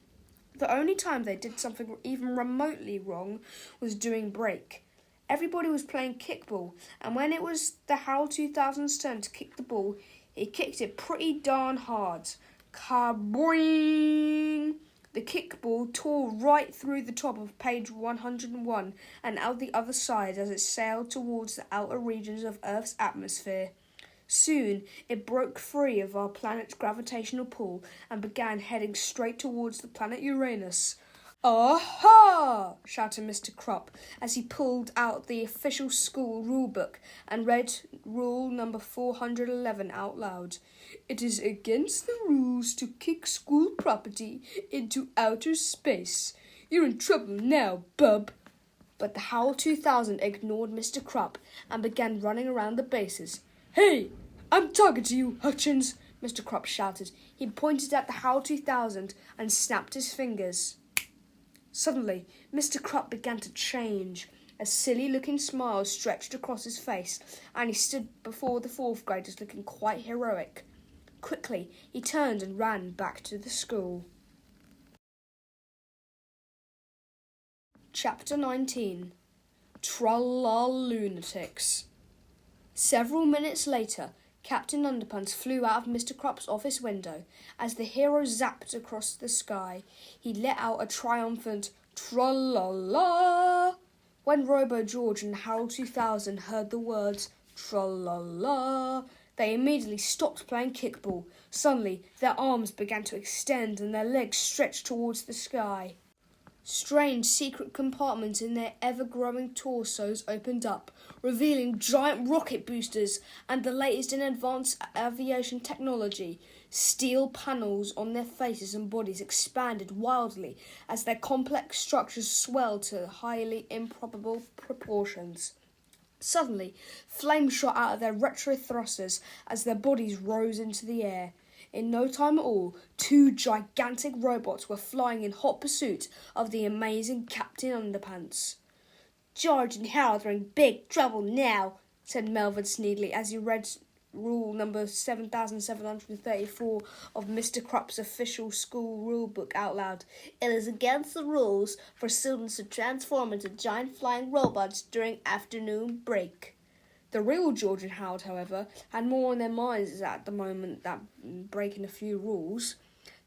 The only time they did something even remotely wrong was during break. Everybody was playing kickball, and when it was the Harold 2000's turn to kick the ball, he kicked it pretty darn hard. Ka-boing! The kickball tore right through the top of page 101 and out the other side as it sailed towards the outer regions of Earth's atmosphere. Soon, it broke free of our planet's gravitational pull and began heading straight towards the planet Uranus. "Aha!" shouted Mr. Krupp as he pulled out the official school rulebook and read rule number 411 out loud. "It is against the rules to kick school property into outer space. You're in trouble now, bub." But the Howl 2000 ignored Mr. Krupp and began running around the bases. "Hey, I'm talking to you, Hutchins," Mr. Krupp shouted. He pointed at the Howl 2000 and snapped his fingers. Suddenly, Mr. Krupp began to change. A silly-looking smile stretched across his face, and he stood before the fourth graders looking quite heroic. Quickly, he turned and ran back to the school. Chapter 19. Tra-la-lunatics. Several minutes later, Captain Underpants flew out of Mr. Krupp's office window. As the hero zapped across the sky, he let out a triumphant tra-la-la. When Robo George and Harold 2000 heard the words tra-la-la, they immediately stopped playing kickball. Suddenly, their arms began to extend and their legs stretched towards the sky. Strange secret compartments in their ever-growing torsos opened up, revealing giant rocket boosters and the latest in advanced aviation technology. Steel panels on their faces and bodies expanded wildly as their complex structures swelled to highly improbable proportions. Suddenly, flames shot out of their retro thrusters as their bodies rose into the air. In no time at all, two gigantic robots were flying in hot pursuit of the amazing Captain Underpants. "George and Harold are in big trouble now," said Melvin Sneedley as he read rule number 7734 of Mr. Krupp's official school rulebook out loud. "It is against the rules for students to transform into giant flying robots during afternoon break." The real George and Harold, however, had more on their minds at the moment than breaking a few rules.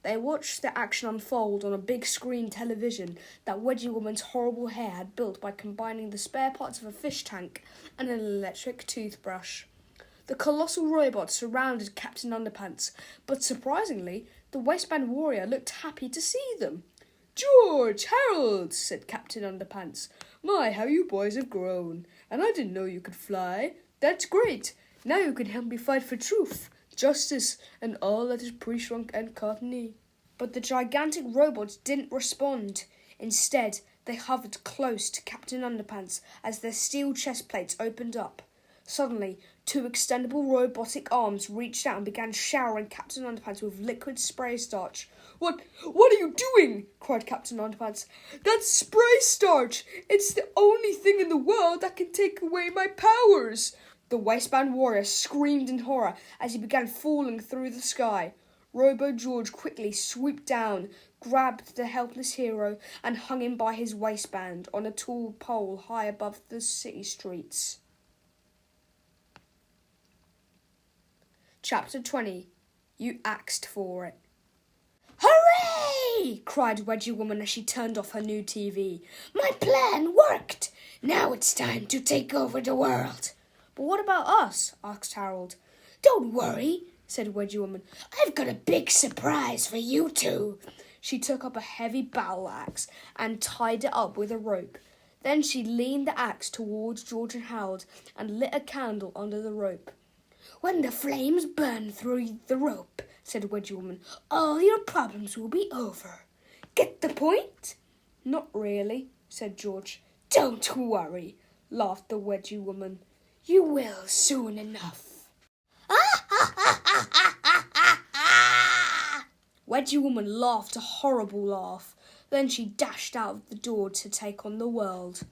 They watched the action unfold on a big screen television that Wedgie Woman's horrible hair had built by combining the spare parts of a fish tank and an electric toothbrush. The colossal robots surrounded Captain Underpants, but surprisingly, the waistband warrior looked happy to see them. "George, Harold," said Captain Underpants. "My, how you boys have grown. And I didn't know you could fly. That's great. Now you can help me fight for truth, justice, and all that is pre-shrunk and cottony." But the gigantic robots didn't respond. Instead, they hovered close to Captain Underpants as their steel chest plates opened up. Suddenly, two extendable robotic arms reached out and began showering Captain Underpants with liquid spray starch. What are you doing?" cried Captain Underpants. "That's spray starch! It's the only thing in the world that can take away my powers!" The waistband warrior screamed in horror as he began falling through the sky. Robo George quickly swooped down, grabbed the helpless hero, and hung him by his waistband on a tall pole high above the city streets. Chapter 20. You Axed for It. "Hooray!" cried Wedgie Woman as she turned off her new TV. "My plan worked! Now it's time to take over the world." "But what about us?" asked Harold. "Don't worry," said Wedgie Woman. "I've got a big surprise for you two." She took up a heavy battle axe and tied it up with a rope. Then she leaned the axe towards George and Harold and lit a candle under the rope. "When the flames burn through the rope," said Wedgie Woman, "all your problems will be over. Get the point?" "Not really," said George. "Don't worry," laughed the Wedgie Woman. "You will soon enough." Wedgie Woman laughed a horrible laugh. Then she dashed out of the door to take on the world.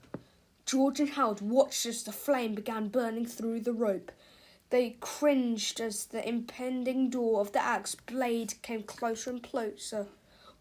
George and Harold watched as the flame began burning through the rope. They cringed as the impending door of the axe blade came closer and closer.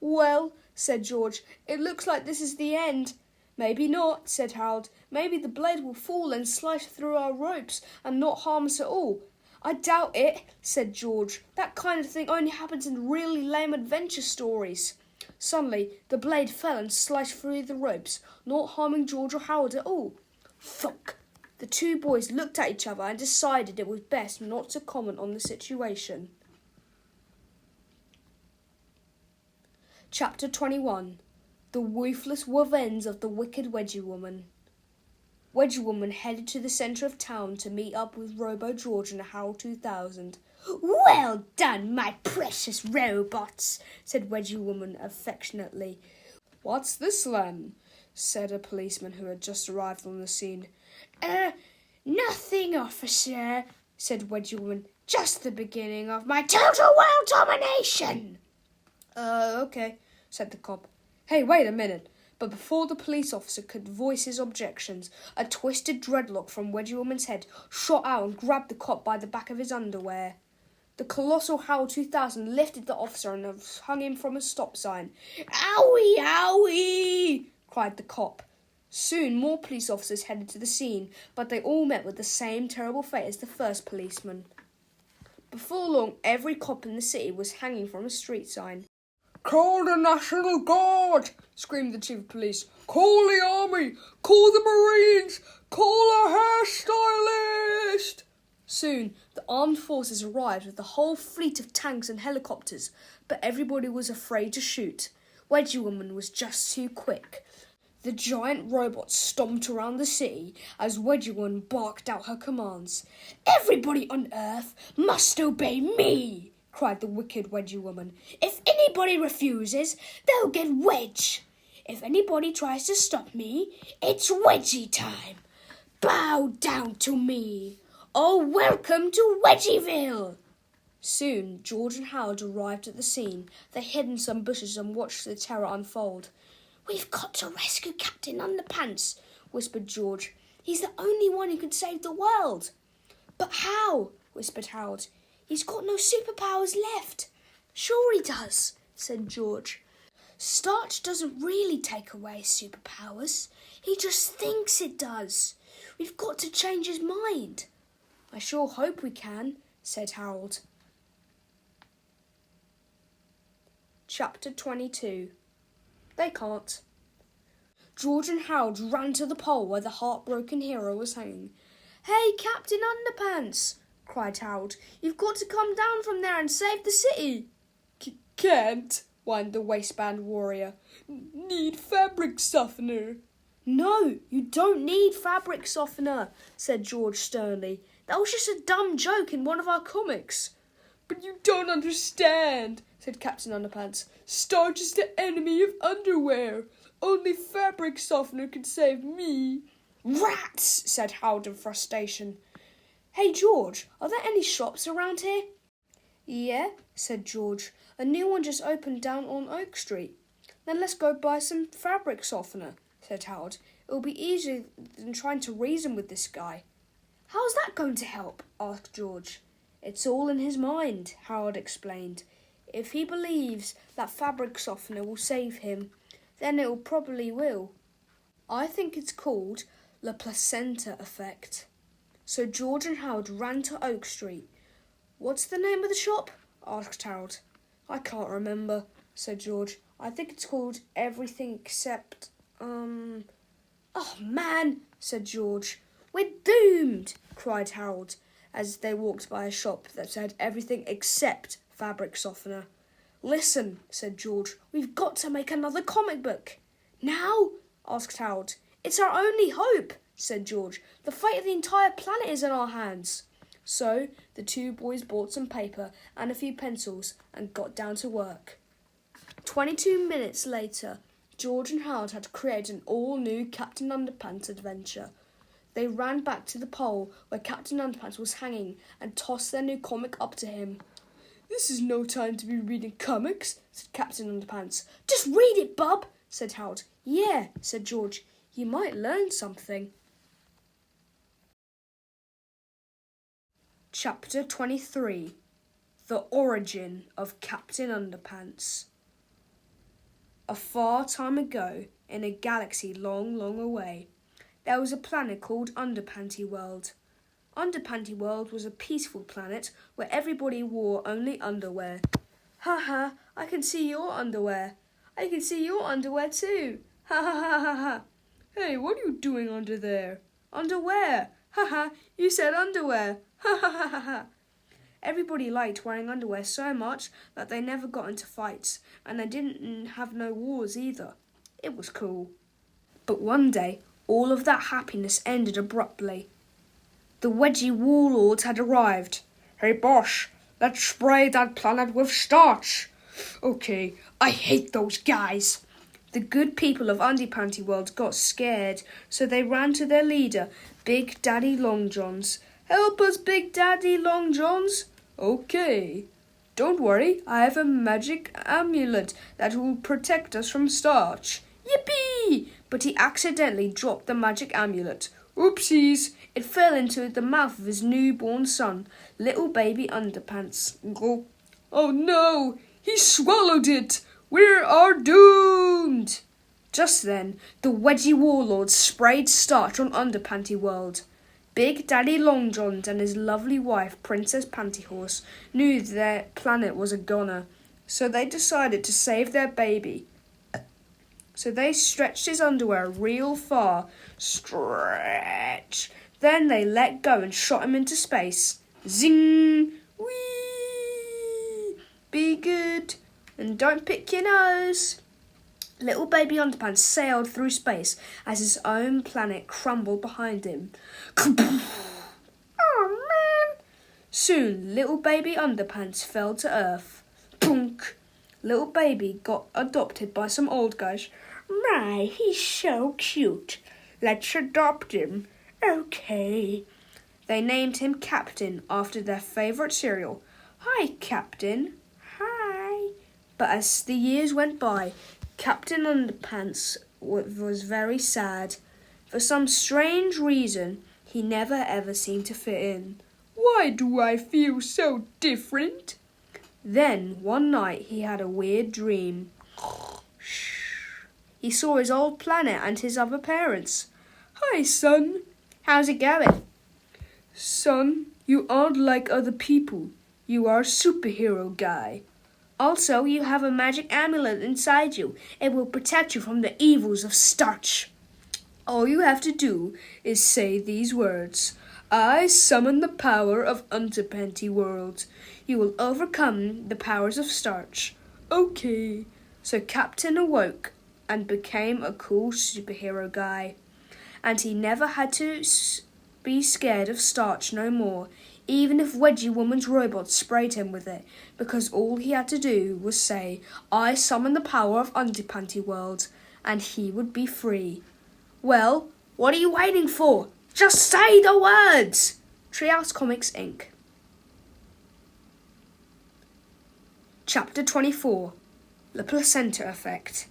"Well," said George, "it looks like this is the end." "Maybe not," said Harold. "Maybe the blade will fall and slice through our ropes and not harm us at all." "I doubt it," said George. "That kind of thing only happens in really lame adventure stories." Suddenly, the blade fell and sliced through the ropes, not harming George or Howard at all. Thunk! The two boys looked at each other and decided it was best not to comment on the situation. Chapter 21. The Ruthless Revenge of the Wicked Wedgie Woman. Wedgie Woman headed to the centre of town to meet up with Robo George and the HAL 2000. "Well done, my precious robots," said Wedgie Woman affectionately. "What's this then?" said a policeman who had just arrived on the scene. Nothing, officer," said Wedgie Woman. "Just the beginning of my total world domination." Okay," said the cop. "Hey, wait a minute." But before the police officer could voice his objections, a twisted dreadlock from Wedgie Woman's head shot out and grabbed the cop by the back of his underwear. The colossal HAL 2000 lifted the officer and hung him from a stop sign. "Owie, owie!" cried the cop. Soon more police officers headed to the scene, but they all met with the same terrible fate as the first policeman. Before long, every cop in the city was hanging from a street sign. "Call the National Guard!" screamed the chief of police. "Call the army! Call the Marines! Call a hairstylist!" Soon, the armed forces arrived with a whole fleet of tanks and helicopters, but everybody was afraid to shoot. Wedgie Woman was just too quick. The giant robots stomped around the city as Wedgie Woman barked out her commands. "Everybody on Earth must obey me!" cried the wicked Wedgie Woman. "If anybody refuses, they'll get wedged. If anybody tries to stop me, it's wedgie time. Bow down to me. Oh, welcome to Wedgieville!" Soon, George and Howard arrived at the scene. They hid in some bushes and watched the terror unfold. "We've got to rescue Captain Underpants," whispered George. "He's the only one who can save the world." "But how?" whispered Howard. "He's got no superpowers left." "Sure he does," said George. "Starch doesn't really take away superpowers. He just thinks it does. We've got to change his mind." "I sure hope we can," said Harold. Chapter 22. They can't. George and Harold ran to the pole where the heartbroken hero was hanging. "Hey, Captain Underpants!" cried Harold. "You've got to come down from there and save the city." Can't," whined the waistband warrior. "Need fabric softener." "No, you don't need fabric softener," said George sternly. "That was just a dumb joke in one of our comics." "But you don't understand," said Captain Underpants. "Starch is the enemy of underwear. Only fabric softener can save me." "Rats!" said Howard in frustration. "Hey, George, are there any shops around here?" "Yeah," said George. "A new one just opened down on Oak Street." "Then let's go buy some fabric softener," said Howard. "It'll be easier than trying to reason with this guy." "How's that going to help?" asked George. "It's all in his mind," Howard explained. "If he believes that fabric softener will save him, then it probably will. I think it's called the placenta effect." So George and Howard ran to Oak Street. "What's the name of the shop?" asked Harold. "I can't remember," said George. "I think it's called Everything Except, Oh, man," said George. "We're doomed," cried Harold, as they walked by a shop that said everything except fabric softener. "Listen," said George. "We've got to make another comic book." "Now?" asked Harold. "It's our only hope," said George. "The fate of the entire planet is in our hands." So the two boys bought some paper and a few pencils and got down to work. 22 minutes later, George and Howard had created an all-new Captain Underpants adventure. They ran back to the pole where Captain Underpants was hanging and tossed their new comic up to him. "This is no time to be reading comics," said Captain Underpants. "Just read it, bub," said Howard. "Yeah," said George. "You might learn something." Chapter 23. The Origin of Captain Underpants. A far time ago, in a galaxy long, long away, there was a planet called Underpanty World. Underpanty World was a peaceful planet where everybody wore only underwear. "Ha ha, I can see your underwear." I can see your underwear too. Ha ha ha ha ha. Hey, what are you doing under there? Underwear. Ha ha, you said underwear. Ha ha ha ha ha. Everybody liked wearing underwear so much that they never got into fights, and they didn't have no wars either. It was cool. But one day, all of that happiness ended abruptly. The Wedgie warlords had arrived. Hey boss, let's spray that planet with starch. Okay, I hate those guys. The good people of Underpanty World got scared, so they ran to their leader, Big Daddy Longjohns. Help us, Big Daddy Longjohns. Okay. Don't worry, I have a magic amulet that will protect us from starch. Yippee! But he accidentally dropped the magic amulet. Oopsies! It fell into the mouth of his newborn son, little baby Underpants. Oh no! He swallowed it! We are doomed! Just then, the Wedgie warlords sprayed starch on Underpanty World. Big Daddy Longjohns and his lovely wife, Princess Pantyhorse, knew their planet was a goner, so they decided to save their baby. So they stretched his underwear real far. Stretch! Then they let go and shot him into space. Zing! Whee! Be good and don't pick your nose. Little baby Underpants sailed through space as his own planet crumbled behind him. Oh man! Soon, little baby Underpants fell to earth. Punk! Little baby got adopted by some old guys. My, he's so cute. Let's adopt him. Okay. They named him Captain after their favourite cereal. Hi, Captain. Hi. But as the years went by, Captain Underpants was very sad. For some strange reason, he never ever seemed to fit in. Why do I feel so different? Then, one night, he had a weird dream. He saw his old planet and his other parents. Hi, son. How's it going? Son, you aren't like other people. You are a superhero guy. Also, you have a magic amulet inside you. It will protect you from the evils of starch. All you have to do is say these words. I summon the power of Underpanty World. You will overcome the powers of starch. Okay. So Captain awoke and became a cool superhero guy. And he never had to be scared of starch no more, even if Wedgie Woman's robot sprayed him with it, because all he had to do was say, I summon the power of Underpanty World, and he would be free. Well, what are you waiting for? Just say the words! Treehouse Comics, Inc. Chapter 24. The Placenta Effect.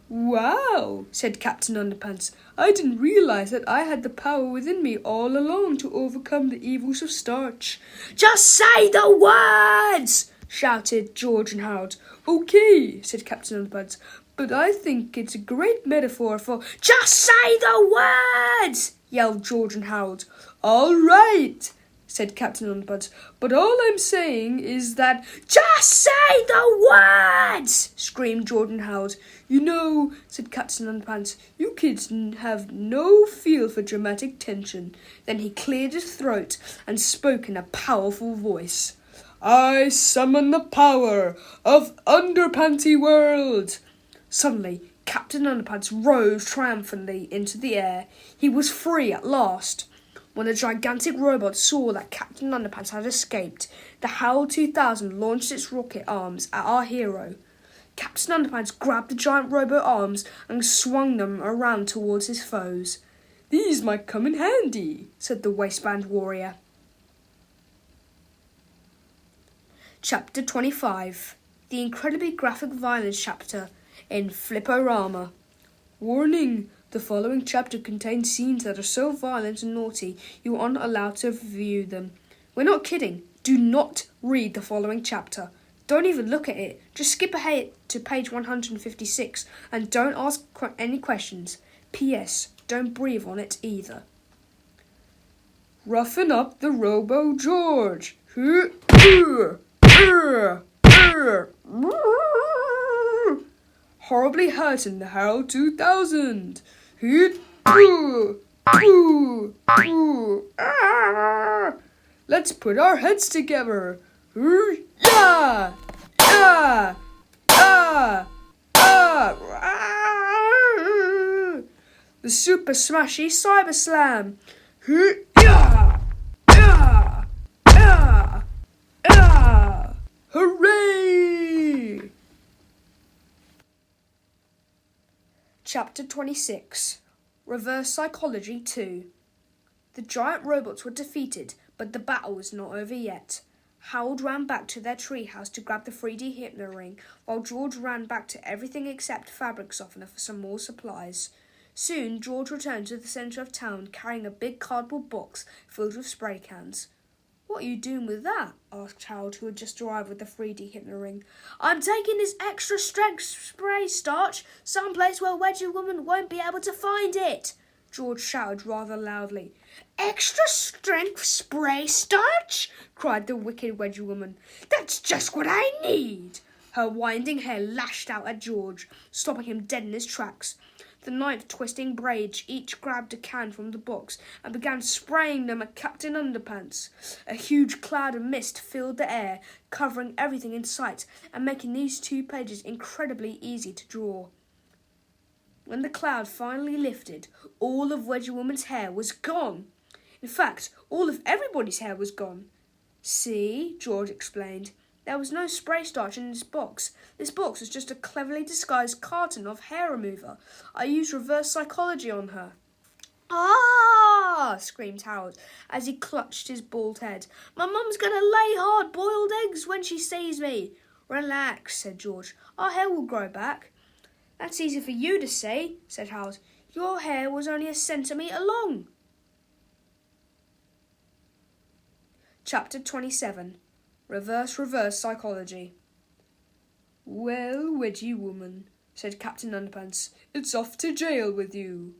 Wow, said Captain Underpants. I didn't realize that I had the power within me all along to overcome the evils of starch. Just say the words! Shouted George and Harold. Okay, said Captain Underpants, but I think it's a great metaphor for... Just say the words! Yelled George and Harold. All right, said Captain Underpants, but all I'm saying is that... Just say the words! Screamed George and Harold. You know, said Captain Underpants, you kids have no feel for dramatic tension. Then he cleared his throat and spoke in a powerful voice. I summon the power of Underpanty World. Suddenly, Captain Underpants rose triumphantly into the air. He was free at last. When the gigantic robot saw that Captain Underpants had escaped, the HAL 2000 launched its rocket arms at our hero. Captain Underpants grabbed the giant robot arms and swung them around towards his foes. These might come in handy, said the waistband warrior. Chapter 25. The incredibly graphic violence chapter in Flipporama. Warning! The following chapter contains scenes that are so violent and naughty you aren't allowed to view them. We're not kidding. Do not read the following chapter. Don't even look at it. Just skip ahead to page 156 and don't ask any questions. P.S. Don't breathe on it either. Roughen up the Robo George. horribly hurting the Harold 2000. Ah! Let's put our heads together. Yeah! Yeah! Ah! Ah! The Super Smashy Cyber Slam. Yeah! Yeah! Yeah! Yeah! Hooray! Chapter 26. Reverse Psychology 2. The giant robots were defeated, but the battle was not over yet. Harold ran back to their treehouse to grab the 3D Hypno Ring, while George ran back to everything except fabric softener for some more supplies. Soon, George returned to the centre of town carrying a big cardboard box filled with spray cans. "What are you doing with that?" asked Harold, who had just arrived with the 3D Hypno Ring. "I'm taking this extra strength spray starch someplace where Wedgie Woman won't be able to find it," George shouted rather loudly. "Extra strength spray starch?" cried the wicked Wedgie Woman. "That's just what I need!" Her winding hair lashed out at George, stopping him dead in his tracks. The knife-twisting braids each grabbed a can from the box and began spraying them at Captain Underpants. A huge cloud of mist filled the air, covering everything in sight and making these 2 pages incredibly easy to draw. When the cloud finally lifted, all of Wedgie Woman's hair was gone. In fact, all of everybody's hair was gone. "See," George explained. "There was no spray starch in this box. This box was just a cleverly disguised carton of hair remover. I used reverse psychology on her." "Ah!" screamed Harold as he clutched his bald head. "My mum's going to lay hard-boiled eggs when she sees me." "Relax," said George. "Our hair will grow back." "That's easy for you to say," said Harold. "Your hair was only a centimetre long." Chapter 27. Reverse Psychology. "Well, Wedgie Woman," said Captain Underpants, "it's off to jail with you."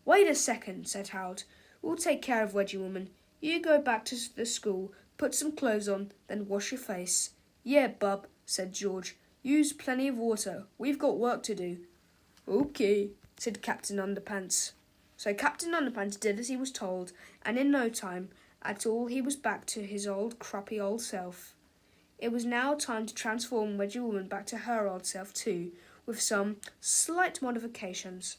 "Wait a second," said Harold. "We'll take care of Wedgie Woman. You go back to the school, put some clothes on, then wash your face." "Yeah, bub," said George. "Use plenty of water. We've got work to do." "Okay," said Captain Underpants. So Captain Underpants did as he was told, and in no time at all he was back to his old crappy old self. It was now time to transform Wedgie Woman back to her old self too, with some slight modifications.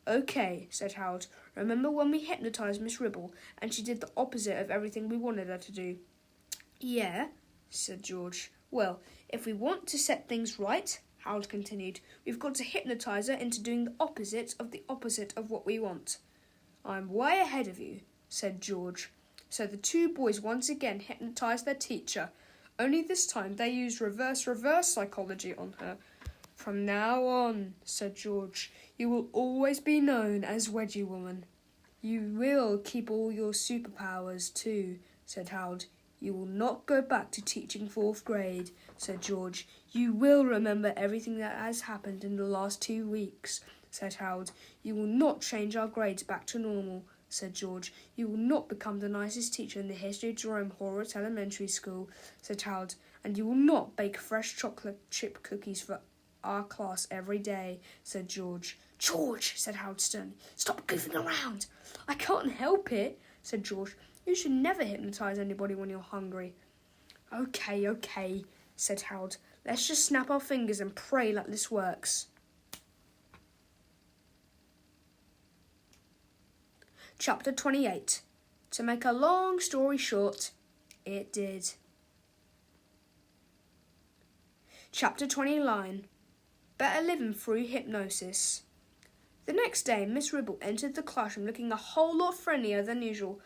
"Okay," said Harold. "Remember when we hypnotised Miss Ribble and she did the opposite of everything we wanted her to do?" "Yeah," said George. "Well, if we want to set things right," Harold continued, "we've got to hypnotise her into doing the opposite of what we want." "I'm way ahead of you," said George. So the 2 boys once again hypnotised their teacher, only this time they used reverse psychology on her. "From now on," said George, "you will always be known as Wedgie Woman." "You will keep all your superpowers too," said Harold. "You will not go back to teaching 4th grade," said George. "You will remember everything that has happened in the last 2 weeks," said Harold. "You will not change our grades back to normal," said George. "You will not become the nicest teacher in the history of Jerome Horrocks Elementary School," said Harold. "And you will not bake fresh chocolate chip cookies for our class every day," said George. "George," said Harold sternly, "stop goofing around." "I can't help it," said George. "You should never hypnotise anybody when you're hungry." Okay, said Harold. "Let's just snap our fingers and pray that this works." Chapter 28. To make a long story short, it did. Chapter 29. Better living through hypnosis. The next day, Miss Ribble entered the classroom looking a whole lot friendlier than usual.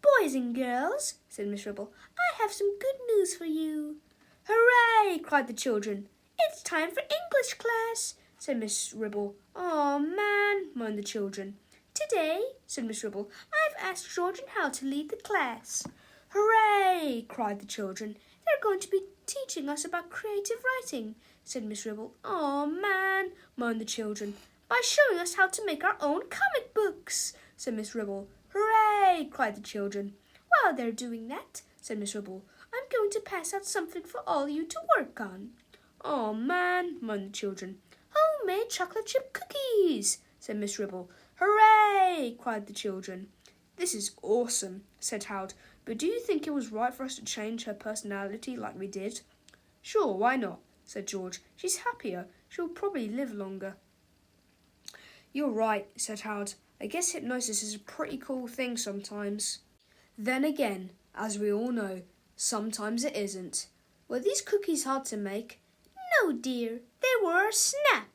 "Boys and girls," said Miss Ribble, "I have some good news for you." "Hooray!" cried the children. "It's time for English class," said Miss Ribble. "Aw, man," moaned the children. "Today," said Miss Ribble, "I've asked George and Hal to lead the class." "Hooray!" cried the children. "They're going to be teaching us about creative writing," said Miss Ribble. "Aw, man," moaned the children. "By showing us how to make our own comic books," said Miss Ribble. "Hooray!" cried the children. "While they're doing that," said Miss Ribble, "I'm going to pass out something for all you to work on." "Aw, man," moaned the children. You made chocolate chip cookies, said Miss Ribble. Hooray! Cried the children. This is awesome, said Harold, but do you think it was right for us to change her personality like we did? Sure, why not, said George. She's happier. She'll probably live longer. You're right, said Harold. I guess hypnosis is a pretty cool thing sometimes. Then again, as we all know, sometimes it isn't. Were these cookies hard to make? No, dear, they were a snap.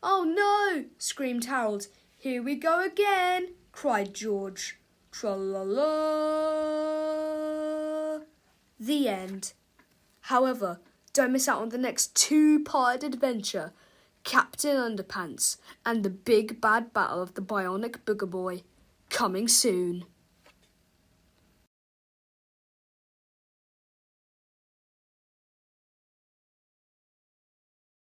Oh no, screamed Harold. Here we go again, cried George. Tra-la-la. The end. However, don't miss out on the next two-part adventure, Captain Underpants and the big bad battle of the Bionic Booger Boy, coming soon.